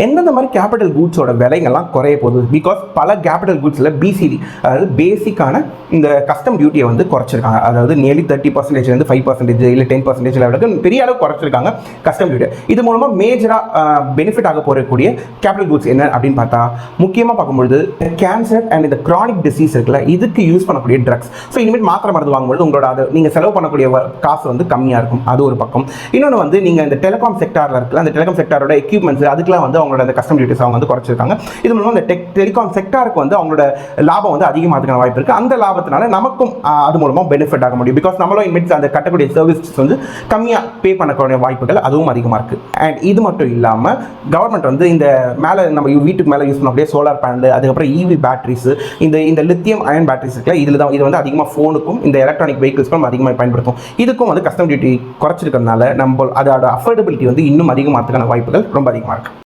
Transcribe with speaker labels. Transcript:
Speaker 1: எந்தெந்த மாதிரி கேபிட்டல் கூட்ஸோட விலைங்கள்லாம் குறைய போகுது? பிகாஸ் பல கேபிட்டல் கூட்ஸில் பிசிடி, அதாவது பேசிக்கான இந்த கஸ்டம் டியூட்டியை வந்து குறைச்சிருக்காங்க. அதாவது நியர்லி 30% 5% இல்லை 10% லெவலுக்கு பெரிய அளவு குறைச்சிருக்காங்க கஸ்டம் டியூட்டி. இது மூலமாக மேஜராக பெனிஃபிட் ஆக போகக்கூடிய கேபிட்டல் கூட்ஸ் என்ன அப்படின்னு பார்த்தா, முக்கியமாக பார்க்கும்பொழுது கேன்சர் அண்ட் இந்த கிரானிக் டிசீஸ் இருக்குல்ல, இதுக்கு யூஸ் பண்ணக்கூடிய ட்ரக்ஸ். ஸோ இனிமேல் மாத்திரை மருந்து வாங்கும்போது உங்களோட அதை நீங்கள் செலவு பண்ணக்கூடிய காசு வந்து கம்மியாக இருக்கும். அது ஒரு பக்கம். இன்னொன்று வந்து நீங்கள் இந்த டெலிகாம் செக்டாரில் இருக்குல்ல, அந்த டெலிகாம் செக்டாரோட எக்யூப்மெண்ட்ஸ் அதுக்கெல்லாம் வந்து அவங்களோட அந்த கஸ்டம் டியூட்டிஸ் அவங்க வந்து குறைச்சிருக்காங்க. இது மூலமாக இந்த டெலிகாம் செக்டாருக்கு வந்து அவங்களோட லாபம் வந்து அதிகமாகிறதுக்கான வாய்ப்பு இருக்குது. அந்த லாபத்தினால நமக்கும் அது மூலமாக பெனிஃபிட் ஆக முடியும். பிகாஸ் நம்மளும் இனிமேல் அந்த கட்டக்கூடிய சர்வீஸ் வந்து கம்மியாக பே பண்ணக்கூடிய வாய்ப்புகள் அதுவும் அதிகமாக இருக்குது. அண்ட் இது மட்டும் இல்லாமல் கவர்மெண்ட் வந்து இந்த மேலே நம்ம வீட்டுக்கு மேலே யூஸ் பண்ணக்கூடிய சோலார் பேனல், அதுக்கப்புறம் இவி பேட்டரிஸ், இந்த லித்தியம் அயன் பேட்டரிஸ் இருக்குல்ல, இதில் தான் இது வந்து அதிகமாக ஃபோனுக்கும் இந்த எலக்ட்ரானிக் வெஹிக்கிள்ஸ்க்கும் நம்ம அதிகமாக பயன்படுத்தும். இதுக்கும் வந்து கஸ்டம் டியூட்டி குறைச்சிருக்கிறதுனால நம்ம அதோட அஃபோர்டபிலிட்டி வந்து இன்னும் அதிகமாகிறதுக்கான வாய்ப்புகள் ரொம்ப அதிகமாக இருக்குது.